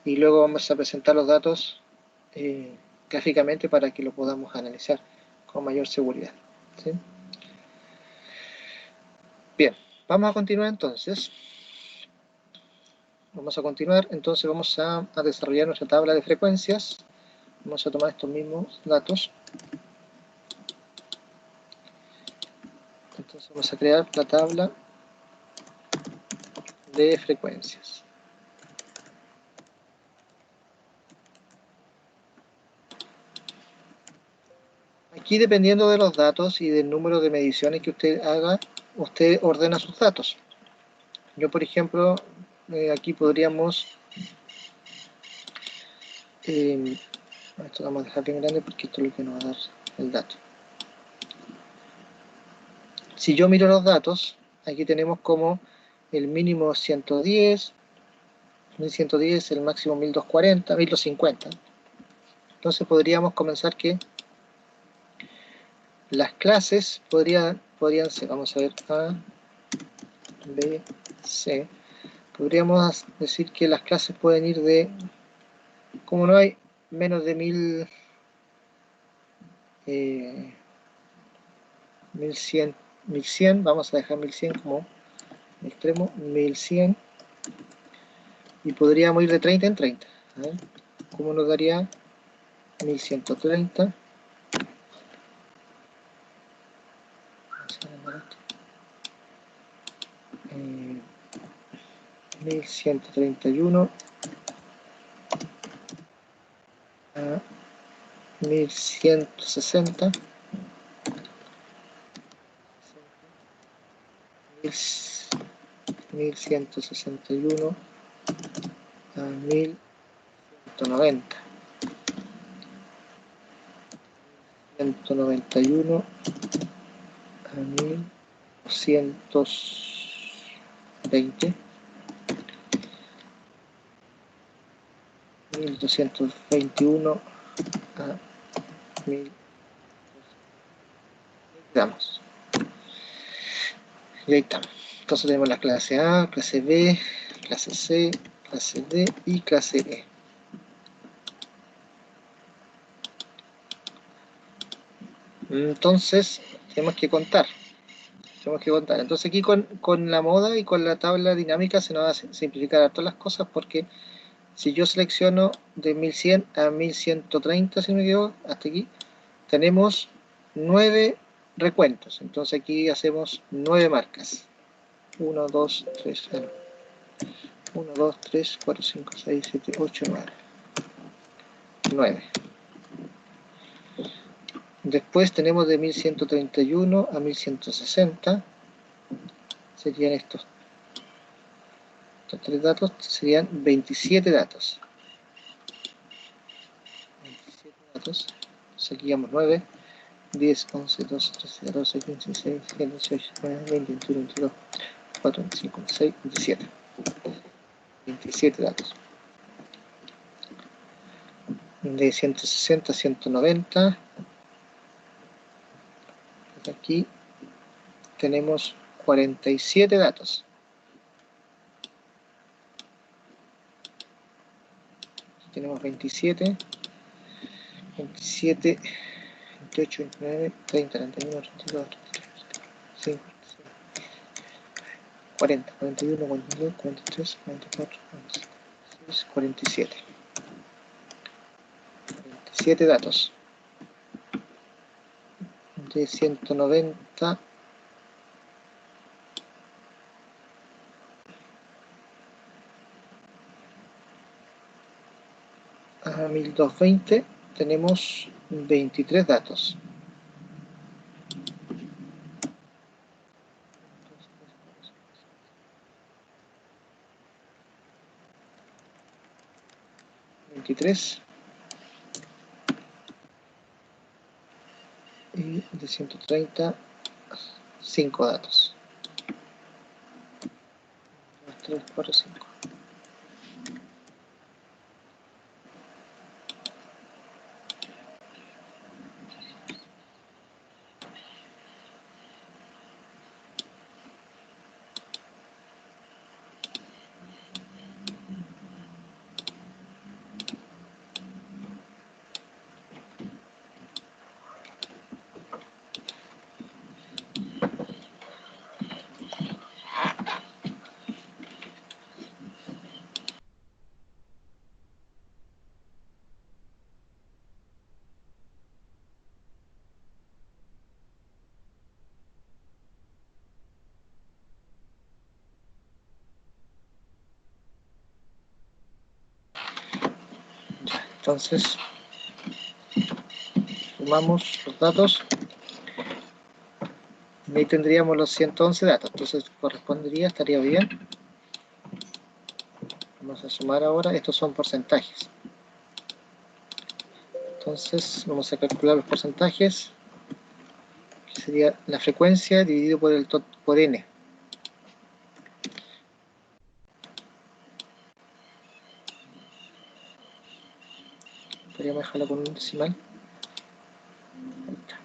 y luego vamos a presentar los datos gráficamente para que lo podamos analizar con mayor seguridad, ¿sí? Bien, vamos a continuar entonces. Vamos a desarrollar nuestra tabla de frecuencias. Vamos a tomar estos mismos datos. Entonces vamos a crear la tabla de frecuencias. Aquí, dependiendo de los datos y del número de mediciones que usted haga, usted ordena sus datos. Yo, por ejemplo, aquí podríamos... esto lo vamos a dejar bien grande porque esto es lo que nos va a dar el dato. Si yo miro los datos, aquí tenemos como el mínimo 110, 1110, el máximo 1240, 1250. Entonces podríamos comenzar que las clases podrían ser, vamos a ver, A, B, C. Podríamos decir que las clases pueden ir de, como no hay menos de 1100, vamos a dejar 1100 como extremo, 1100, y podríamos ir de 30 en 30. A ver, ¿cómo nos daría 1130? 1131 a 1160, 1161 a 1190. 191 a 1220. 1221 a 1000. Damos. Y ahí estamos. Entonces tenemos la clase A, clase B, clase C, clase D y clase E. Entonces tenemos que contar. Entonces aquí con la moda y con la tabla dinámica se nos va a simplificar todas las cosas, porque si yo selecciono de 1100 a 1130, si no me equivoco, hasta aquí, tenemos 9 recuentos. Entonces aquí hacemos 9 marcas. 1, 2, 3, 1, 2, 3, 4, 5, 6, 7, 8, 9. 9. Después tenemos de 1131 a 1160. Serían estos 3 datos, serían 27 datos. 27 datos. Entonces aquí llevamos 9, 10, 11, 12, 13, 14, 15, 16, 17, 18, 19, 20, 21, 22, 24, 25, 26, 27. 27 datos. De 160 a 190. Aquí tenemos 47 datos. Aquí tenemos 27, 27, 28, 29, 30, 31, 32, 33, 40, 41, 42, 43, 44, 46, 47. 47 datos. De 190 a 1220 tenemos 23 datos. Y de 130, 5 datos. 2, 3, 4, 5. Entonces, sumamos los datos y ahí tendríamos los 111 datos. Entonces correspondería, estaría bien. Vamos a sumar ahora, estos son porcentajes. Entonces vamos a calcular los porcentajes, que sería la frecuencia dividido por n. Podríamos dejarlo con un decimal. Ahí está.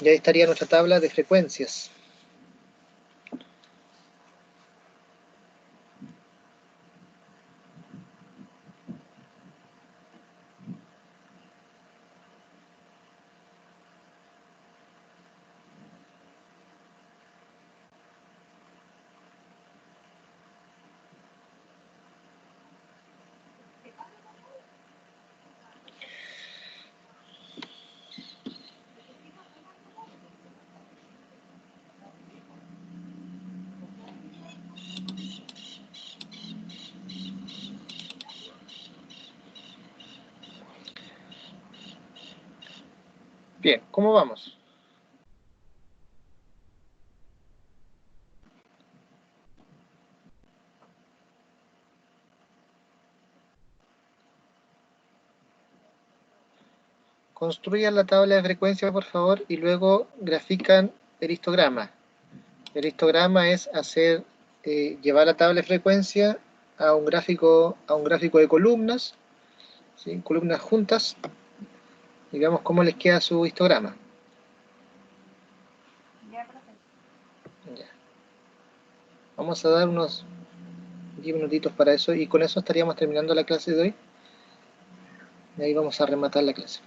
Y ahí estaría nuestra tabla de frecuencias. Bien, ¿cómo vamos? construyan la tabla de frecuencia, por favor, y luego grafican el histograma. El histograma es hacer, llevar la tabla de frecuencia a un gráfico de columnas, ¿sí? Columnas juntas, y veamos cómo les queda su histograma. Ya, profe. Ya. Vamos a dar unos 10 minutitos para eso, y con eso estaríamos terminando la clase de hoy. Y ahí vamos a rematar la clase.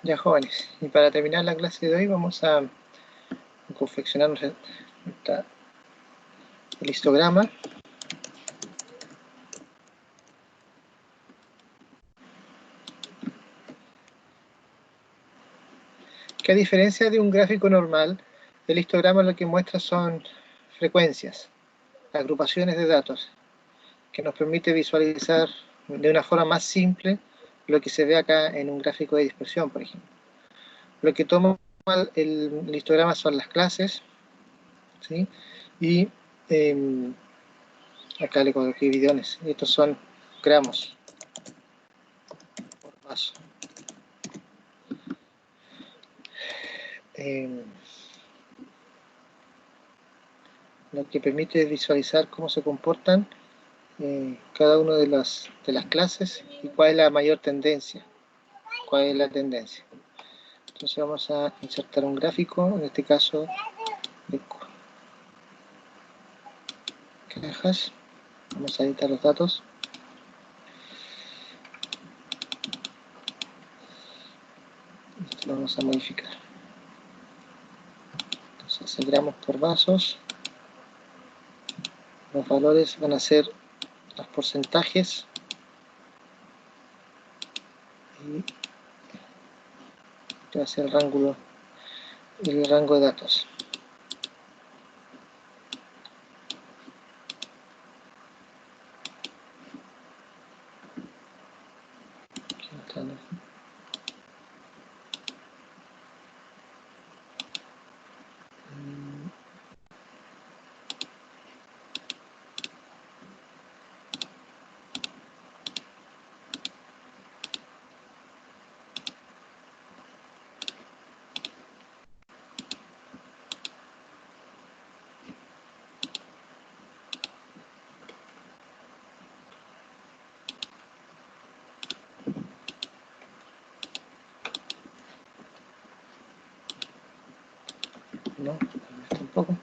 Ya, jóvenes, y para terminar la clase de hoy vamos a confeccionar el histograma. Que a diferencia de un gráfico normal, el histograma lo que muestra son frecuencias, agrupaciones de datos, que nos permite visualizar de una forma más simple lo que se ve acá en un gráfico de dispersión, por ejemplo. Lo que toma el histograma son las clases, ¿sí? Y acá le coloqué bidones, y estos son gramos por vaso. Lo que permite visualizar cómo se comportan cada una de las clases y cuál es la mayor tendencia, cuál es la tendencia. Entonces vamos a insertar un gráfico, en este caso de cajas. Vamos a editar los datos. Esto lo vamos a modificar. Entonces gramos por vasos. Los valores van a ser los porcentajes y este va a ser el rango de datos. Aquí está, ¿no? No, tampoco.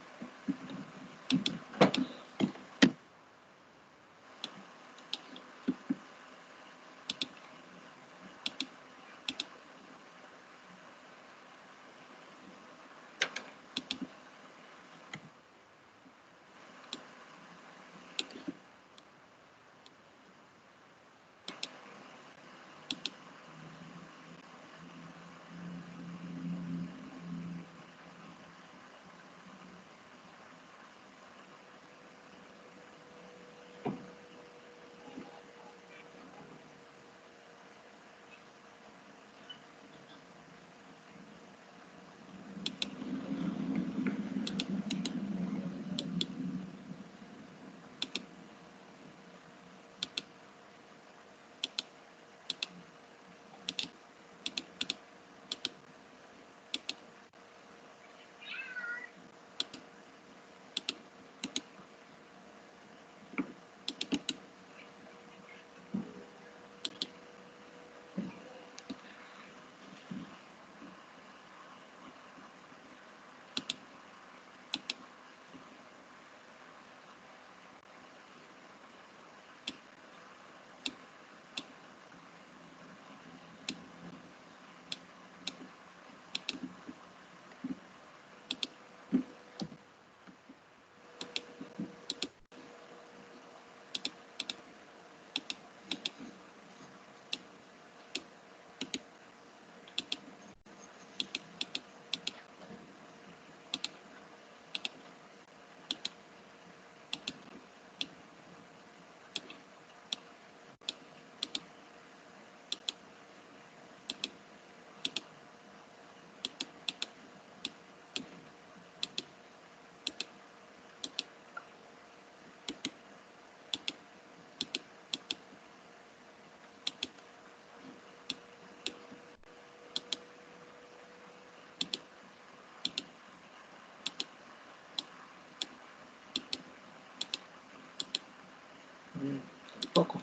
Poco.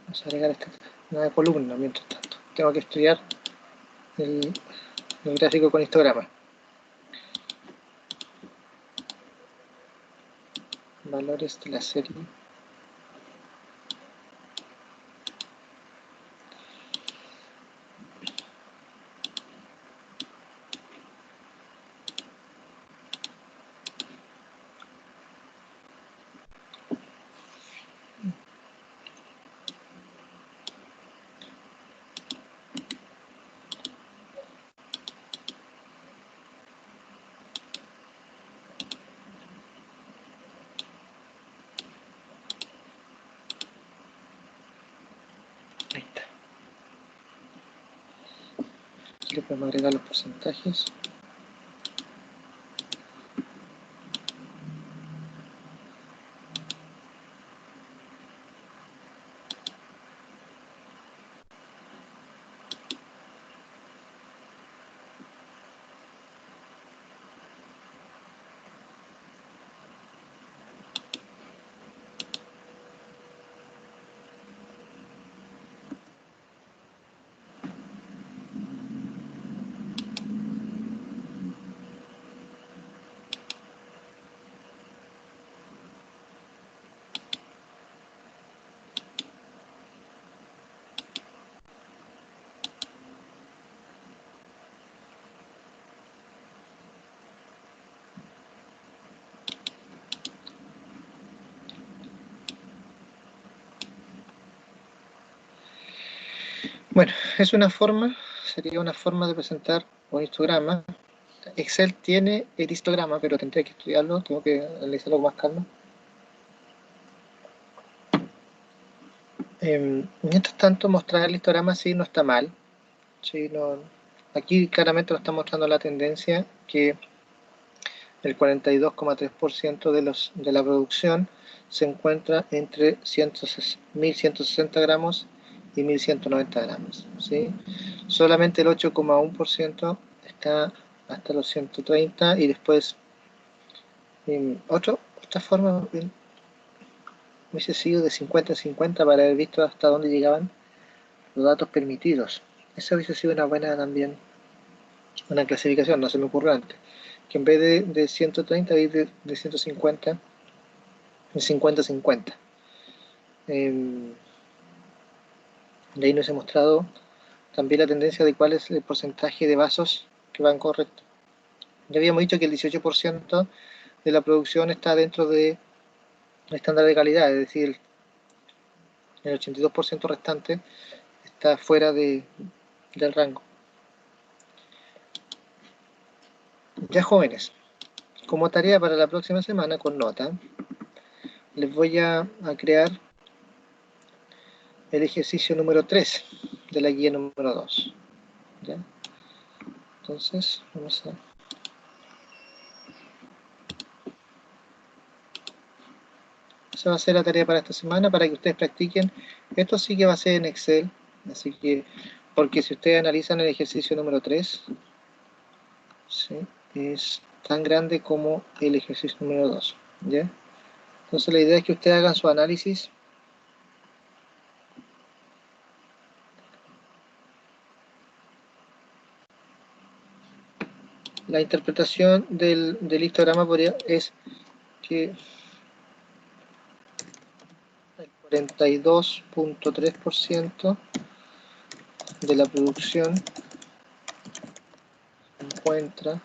Vamos a agregar esta nueva columna mientras tanto. Tengo que estudiar el gráfico con histograma. valores de la serie. Ahí está. Aquí le podemos agregar los porcentajes. Bueno, es una forma, sería una forma de presentar un histograma. Excel tiene el histograma, pero tendría que estudiarlo, tengo que analizarlo con más calma. Mientras tanto, mostrar el histograma sí no está mal. Sí, no, aquí claramente nos está mostrando la tendencia que el 42,3% de la producción se encuentra entre 1160 gramos y 1190 gramos. ¿Sí? Solamente el 8,1% está hasta los 130 y después otra forma hubiese sido de 50-50 para haber visto hasta dónde llegaban los datos permitidos. Esa hubiese sido una buena también, una clasificación, no se me ocurrió antes. Que en vez de 130 ir de 150 en 50-50. De ahí nos he mostrado también la tendencia de cuál es el porcentaje de vasos que van correcto. Ya habíamos dicho que el 18% de la producción está dentro de estándar de calidad, es decir, el 82% restante está fuera del rango. Ya jóvenes, como tarea para la próxima semana con nota, les voy a crear el ejercicio número 3 de la guía número 2. ¿Ya? Entonces, vamos a... Esa va a ser la tarea para esta semana, para que ustedes practiquen. Esto sí que va a ser en Excel, así que, porque si ustedes analizan el ejercicio número 3, ¿sí? Es tan grande como el ejercicio número 2, ¿ya? Entonces la idea es que ustedes hagan su análisis. La interpretación del histograma es que el 42,3% de la producción se encuentra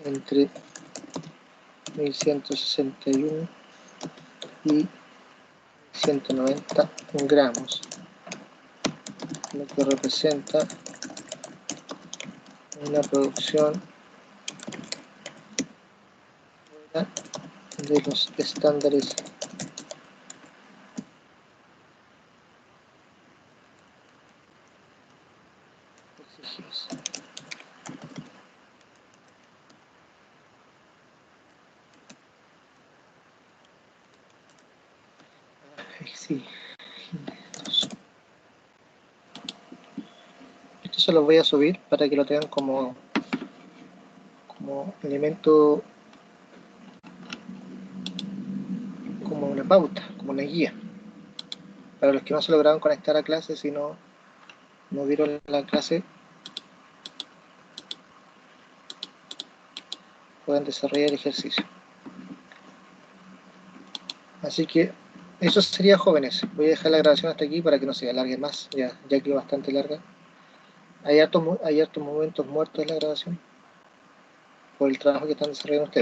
entre 1161 y 190 gramos, lo que representa una producción fuera de los estándares exigidos. Sí. Esto se los voy a subir para que lo tengan como elemento, como una pauta, como una guía. Para los que no se lograron conectar a clase, si no vieron la clase, pueden desarrollar el ejercicio. Así que eso sería, jóvenes. Voy a dejar la grabación hasta aquí para que no se alargue más. Ya quedó bastante larga. Hay hartos momentos muertos en la grabación por el trabajo que están desarrollando ustedes.